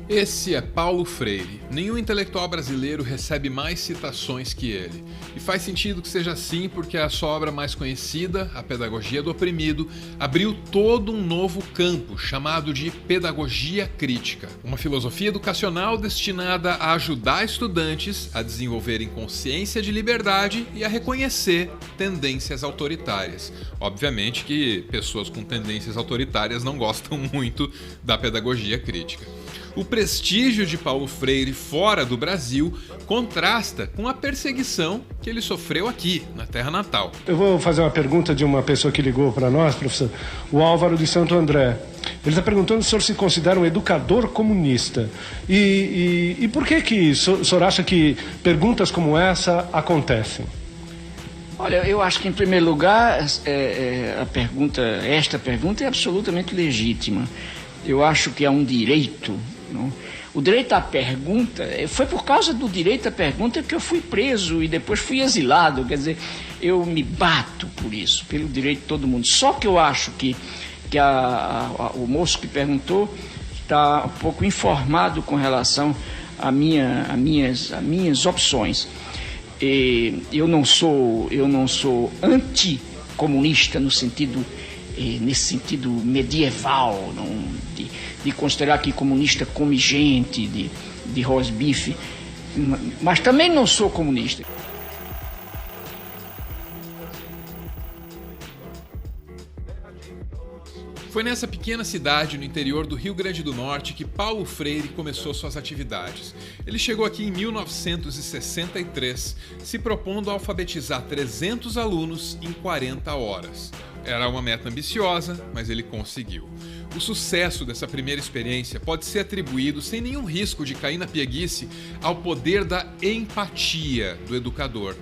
Esse é Paulo Freire. Nenhum intelectual brasileiro recebe mais citações que ele. E faz sentido que seja assim porque a sua obra mais conhecida, A Pedagogia do Oprimido, abriu todo um novo campo chamado de pedagogia crítica. Uma filosofia educacional destinada a ajudar estudantes a desenvolverem consciência de liberdade e a reconhecer tendências autoritárias. Obviamente que pessoas com tendências autoritárias não gostam muito da pedagogia crítica. O prestígio de Paulo Freire fora do Brasil contrasta com a perseguição que ele sofreu aqui, na terra natal. Eu vou fazer uma pergunta de uma pessoa que ligou para nós, professor, o Álvaro de Santo André. Ele está perguntando se o senhor se considera um educador comunista. E por que o senhor acha que perguntas como essa acontecem? Olha, eu acho que, em primeiro lugar, esta pergunta é absolutamente legítima. Eu acho que é um direito. Não? O direito à pergunta, foi por causa do direito à pergunta que eu fui preso e depois fui exilado. Quer dizer, eu me bato por isso, pelo direito de todo mundo. Só que eu acho que o moço que perguntou está um pouco informado com relação às minhas opções. Eu não sou anticomunista nesse sentido medieval, de considerar que comunista come gente, de rosbife, mas também não sou comunista. Foi nessa pequena cidade no interior do Rio Grande do Norte que Paulo Freire começou suas atividades. Ele chegou aqui em 1963, se propondo a alfabetizar 300 alunos em 40 horas. Era uma meta ambiciosa, mas ele conseguiu. O sucesso dessa primeira experiência pode ser atribuído, sem nenhum risco de cair na pieguice, ao poder da empatia do educador.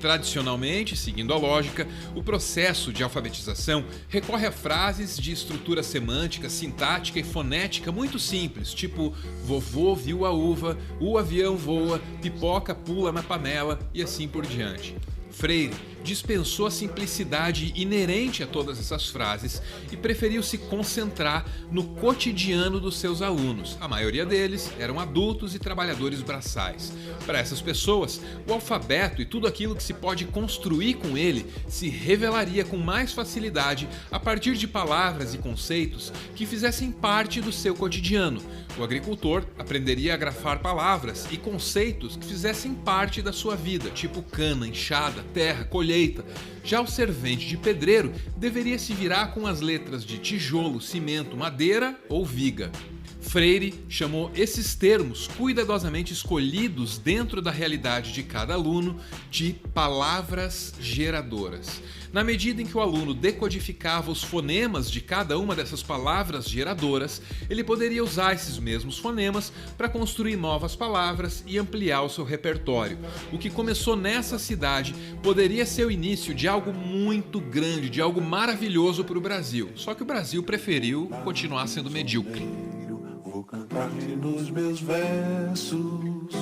Tradicionalmente, seguindo a lógica, o processo de alfabetização recorre a frases de estrutura semântica, sintática e fonética muito simples, tipo vovô viu a uva, o avião voa, pipoca pula na panela e assim por diante. Freire dispensou a simplicidade inerente a todas essas frases e preferiu se concentrar no cotidiano dos seus alunos. A maioria deles eram adultos e trabalhadores braçais. Para essas pessoas, o alfabeto e tudo aquilo que se pode construir com ele se revelaria com mais facilidade a partir de palavras e conceitos que fizessem parte do seu cotidiano. O agricultor aprenderia a grafar palavras e conceitos que fizessem parte da sua vida, tipo cana, enxada, terra, colheita. Já o servente de pedreiro deveria se virar com as letras de tijolo, cimento, madeira ou viga. Freire chamou esses termos, cuidadosamente escolhidos dentro da realidade de cada aluno, de palavras geradoras. Na medida em que o aluno decodificava os fonemas de cada uma dessas palavras geradoras, ele poderia usar esses mesmos fonemas para construir novas palavras e ampliar o seu repertório. O que começou nessa cidade poderia ser o início de algo muito grande, de algo maravilhoso para o Brasil. Só que o Brasil preferiu continuar sendo medíocre. Vou cantar-te nos meus versos.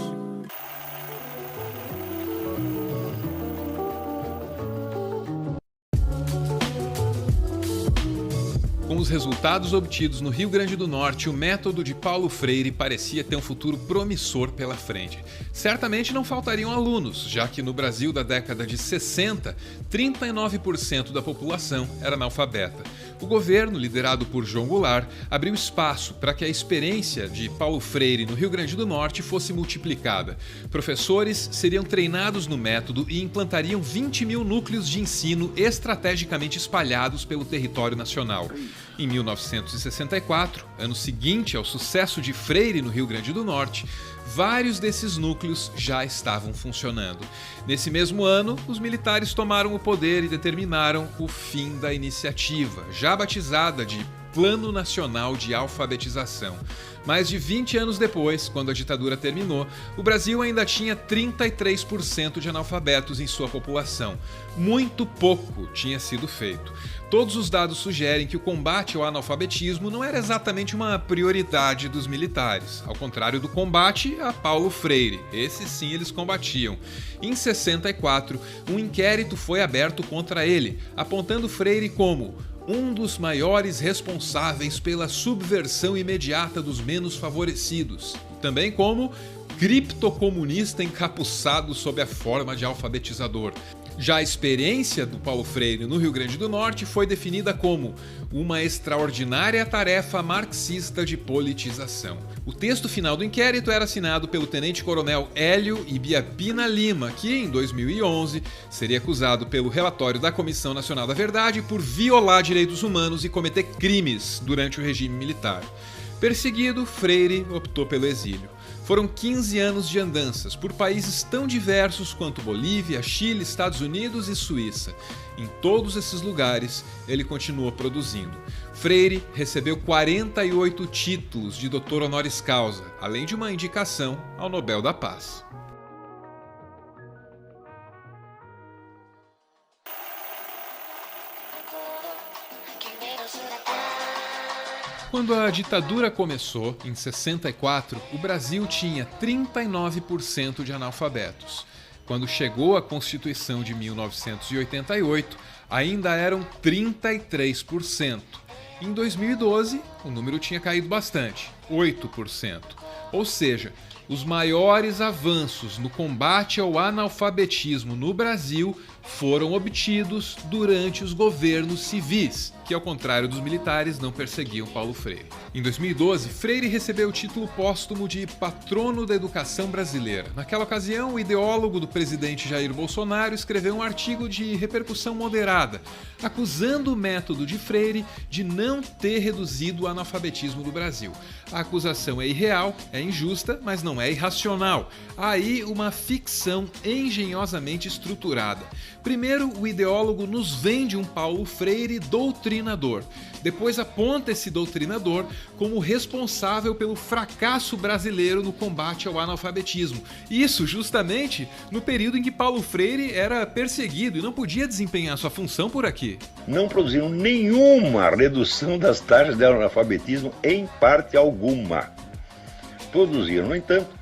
Com os resultados obtidos no Rio Grande do Norte, o método de Paulo Freire parecia ter um futuro promissor pela frente. Certamente não faltariam alunos, já que no Brasil da década de 60, 39% da população era analfabeta. O governo, liderado por João Goulart, abriu espaço para que a experiência de Paulo Freire no Rio Grande do Norte fosse multiplicada. Professores seriam treinados no método e implantariam 20 mil núcleos de ensino estrategicamente espalhados pelo território nacional. Em 1964, ano seguinte ao sucesso de Freire no Rio Grande do Norte, vários desses núcleos já estavam funcionando. Nesse mesmo ano, os militares tomaram o poder e determinaram o fim da iniciativa, já batizada de Plano Nacional de Alfabetização. Mais de 20 anos depois, quando a ditadura terminou, o Brasil ainda tinha 33% de analfabetos em sua população. Muito pouco tinha sido feito. Todos os dados sugerem que o combate ao analfabetismo não era exatamente uma prioridade dos militares, ao contrário do combate a Paulo Freire. Esse sim eles combatiam. Em 64, um inquérito foi aberto contra ele, apontando Freire como um dos maiores responsáveis pela subversão imediata dos menos favorecidos, também como criptocomunista encapuçado sob a forma de alfabetizador. Já a experiência do Paulo Freire no Rio Grande do Norte foi definida como uma extraordinária tarefa marxista de politização. O texto final do inquérito era assinado pelo tenente-coronel Hélio Ibiapina Lima, que em 2011 seria acusado pelo relatório da Comissão Nacional da Verdade por violar direitos humanos e cometer crimes durante o regime militar. Perseguido, Freire optou pelo exílio. Foram 15 anos de andanças por países tão diversos quanto Bolívia, Chile, Estados Unidos e Suíça. Em todos esses lugares, ele continuou produzindo. Freire recebeu 48 títulos de doutor honoris causa, além de uma indicação ao Nobel da Paz. Quando a ditadura começou, em 64, o Brasil tinha 39% de analfabetos. Quando chegou a Constituição de 1988, ainda eram 33%. Em 2012, o número tinha caído bastante, 8%. Ou seja, os maiores avanços no combate ao analfabetismo no Brasil foram obtidos durante os governos civis, que, ao contrário dos militares, não perseguiam Paulo Freire. Em 2012, Freire recebeu o título póstumo de Patrono da Educação Brasileira. Naquela ocasião, o ideólogo do presidente Jair Bolsonaro escreveu um artigo de repercussão moderada, acusando o método de Freire de não ter reduzido o analfabetismo do Brasil. A acusação é irreal, é injusta, mas não é irracional. Há aí uma ficção engenhosamente estruturada. Primeiro, o ideólogo nos vende um Paulo Freire doutrinador. Depois aponta esse doutrinador como responsável pelo fracasso brasileiro no combate ao analfabetismo. Isso justamente no período em que Paulo Freire era perseguido e não podia desempenhar sua função por aqui. Não produziram nenhuma redução das taxas de analfabetismo em parte alguma. Produziram, no entanto,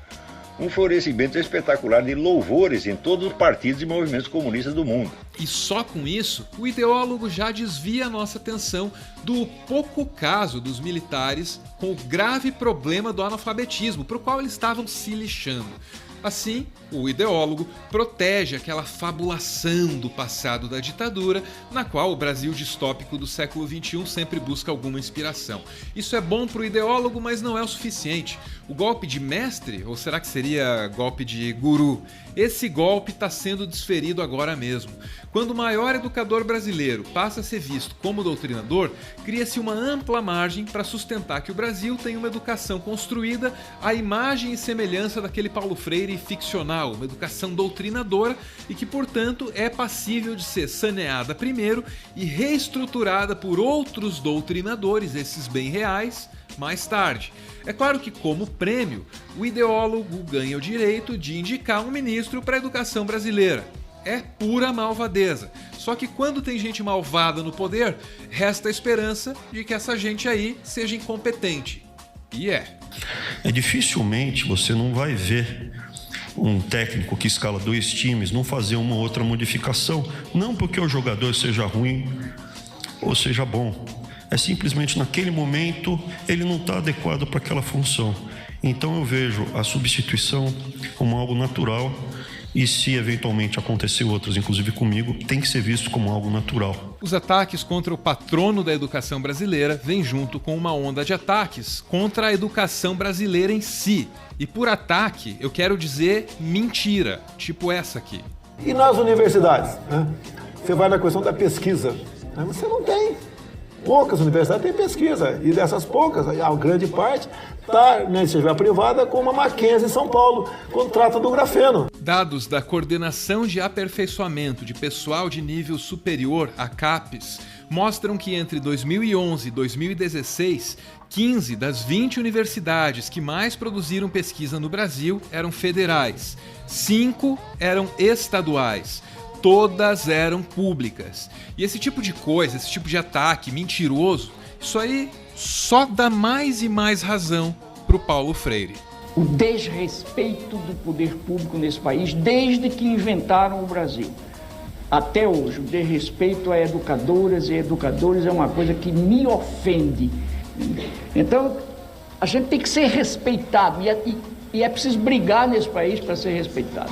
um florescimento espetacular de louvores em todos os partidos e movimentos comunistas do mundo. E só com isso, o ideólogo já desvia a nossa atenção do pouco caso dos militares com o grave problema do analfabetismo, para o qual eles estavam se lixando. Assim, o ideólogo protege aquela fabulação do passado da ditadura, na qual o Brasil distópico do século XXI sempre busca alguma inspiração. Isso é bom para o ideólogo, mas não é o suficiente. O golpe de mestre, ou será que seria golpe de guru? Esse golpe está sendo desferido agora mesmo. Quando o maior educador brasileiro passa a ser visto como doutrinador, cria-se uma ampla margem para sustentar que o Brasil tem uma educação construída à imagem e semelhança daquele Paulo Freire ficcional, uma educação doutrinadora e que, portanto, é passível de ser saneada primeiro e reestruturada por outros doutrinadores, esses bem reais, mais tarde. É claro que, como prêmio, o ideólogo ganha o direito de indicar um ministro para a educação brasileira. É pura malvadeza. Só que quando tem gente malvada no poder, resta a esperança de que essa gente aí seja incompetente. E é. Dificilmente você não vai ver um técnico que escala 2 times não fazer uma outra modificação. Não porque o jogador seja ruim ou seja bom. É simplesmente naquele momento ele não está adequado para aquela função. Então eu vejo a substituição como algo natural e se eventualmente acontecer outras, inclusive comigo, tem que ser visto como algo natural. Os ataques contra o patrono da educação brasileira vêm junto com uma onda de ataques contra a educação brasileira em si. E por ataque eu quero dizer mentira, tipo essa aqui. E nas universidades? Né? Você vai na questão da pesquisa. Né? Você não tem. Poucas universidades têm pesquisa, e dessas poucas, a grande parte está na iniciativa privada, como a Mackenzie em São Paulo, quando trata do grafeno. Dados da Coordenação de Aperfeiçoamento de Pessoal de Nível Superior, a CAPES, mostram que entre 2011 e 2016, 15 das 20 universidades que mais produziram pesquisa no Brasil eram federais, 5 eram estaduais. Todas eram públicas. E esse tipo de coisa, esse tipo de ataque mentiroso, isso aí só dá mais e mais razão para o Paulo Freire. O desrespeito do poder público nesse país desde que inventaram o Brasil. até hoje, o desrespeito a educadoras e educadores é uma coisa que me ofende. Então, a gente tem que ser respeitado e é preciso brigar nesse país para ser respeitado.